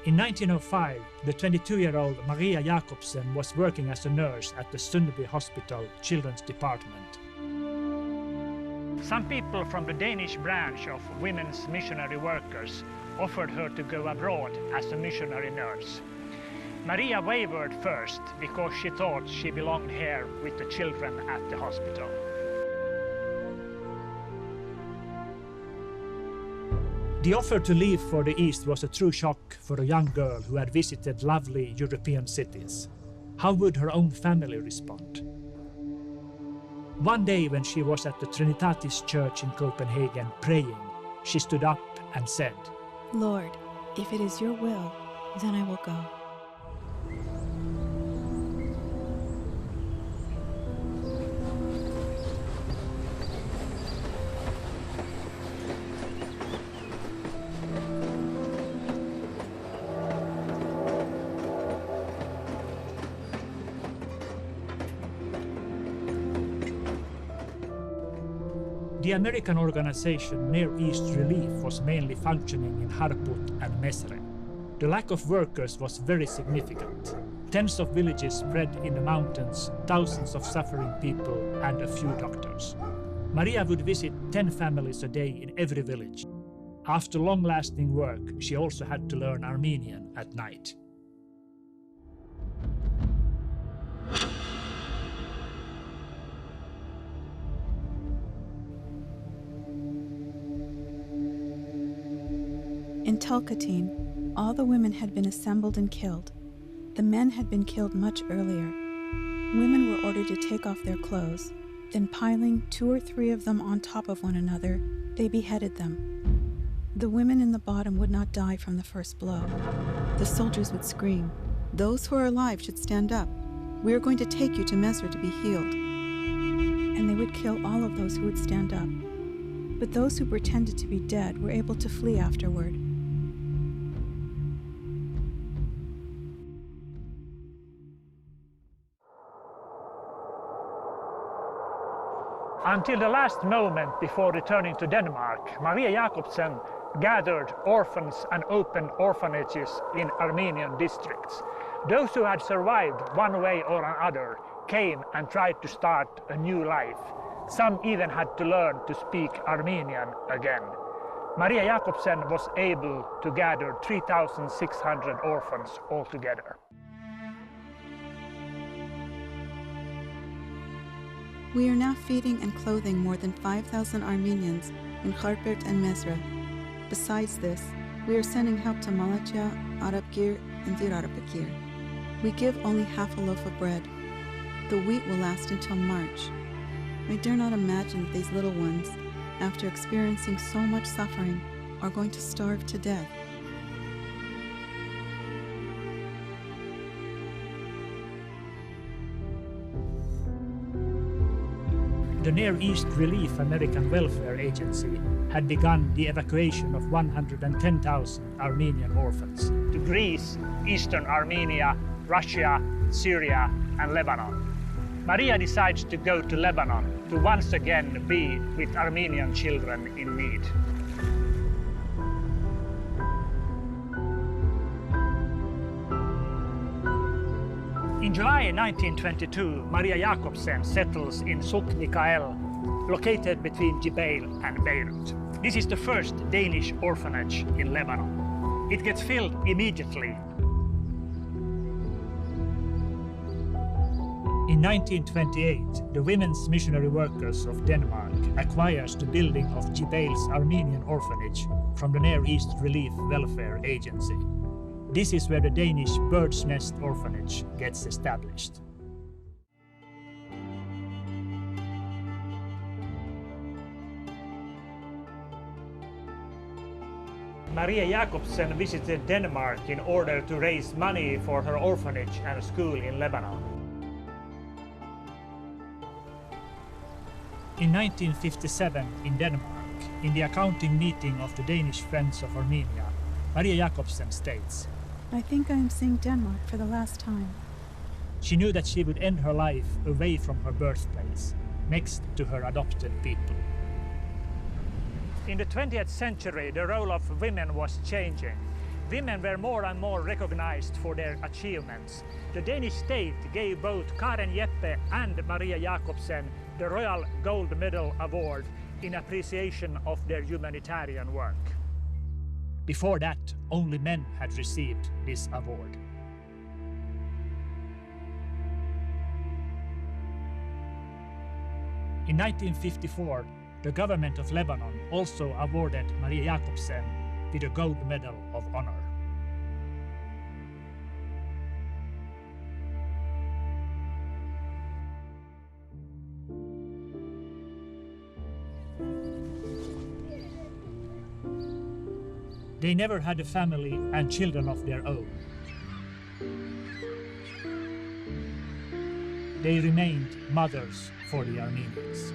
In 1905, the 22-year-old Maria Յակոբսեն was working as a nurse at the Sundby Hospital Children's Department. Some people from the Danish branch of women's missionary workers offered her to go abroad as a missionary nurse. Maria wavered first because she thought she belonged here with the children at the hospital. The offer to leave for the East was a true shock for a young girl who had visited lovely European cities. How would her own family respond? One day when she was at the Trinitatis Church in Copenhagen praying, she stood up and said, "Lord, if it is your will, then I will go." The American organization Near East Relief was mainly functioning in Harput and Mesre. The lack of workers was very significant. Tens of villages spread in the mountains, thousands of suffering people, and a few doctors. Maria would visit 10 families a day in every village. After long-lasting work, she also had to learn Armenian at night. In Talkatin, all the women had been assembled and killed. The men had been killed much earlier. Women were ordered to take off their clothes. Then piling 2 or 3 of them on top of one another, they beheaded them. The women in the bottom would not die from the first blow. The soldiers would scream, "Those who are alive should stand up. We are going to take you to Mesre to be healed." And they would kill all of those who would stand up. But those who pretended to be dead were able to flee afterward. Until the last moment before returning to Denmark, Maria Յակոբսեն gathered orphans and opened orphanages in Armenian districts. Those who had survived one way or another came and tried to start a new life. Some even had to learn to speak Armenian again. Maria Յակոբսեն was able to gather 3,600 orphans altogether. We are now feeding and clothing more than 5,000 Armenians in Խարբերդի and Mesre. Besides this, we are sending help to Malatya, Arabgir, and Diyarbakir. We give only half a loaf of bread. The wheat will last until March. I dare not imagine that these little ones, after experiencing so much suffering, are going to starve to death. The Near East Relief American Welfare Agency had begun the evacuation of 110,000 Armenian orphans To Greece, Eastern Armenia, Russia, Syria, and Lebanon. Maria decides to go to Lebanon to once again be with Armenian children in need. In July 1922, Maria Յակոբսեն settles in Suk Mikael, located between Jbeil and Beirut. This is the first Danish orphanage in Lebanon. It gets filled immediately. In 1928, the Women's Missionary Workers of Denmark acquires the building of Jbeil's Armenian orphanage from the Near East Relief Welfare Agency. This is where the Danish Bird's Nest Orphanage gets established. Maria Յակոբսեն visited Denmark in order to raise money for her orphanage and school in Lebanon. In 1957, in Denmark, in the accounting meeting of the Danish Friends of Armenia, Maria Յակոբսեն states, I think I am seeing Denmark for the last time. she knew that she would end her life away from her birthplace, next to her adopted people. In the 20th century, the role of women was changing. women were more and more recognized for their achievements. The Danish state gave both Karen Jeppe and Maria Յակոբսեն the Royal Gold Medal Award in appreciation of their humanitarian work. Before that, only men had received this award. In 1954, the government of Lebanon also awarded Maria Յակոբսեն with the Gold Medal of Honor. They never had a family and children of their own. They remained mothers for the Armenians.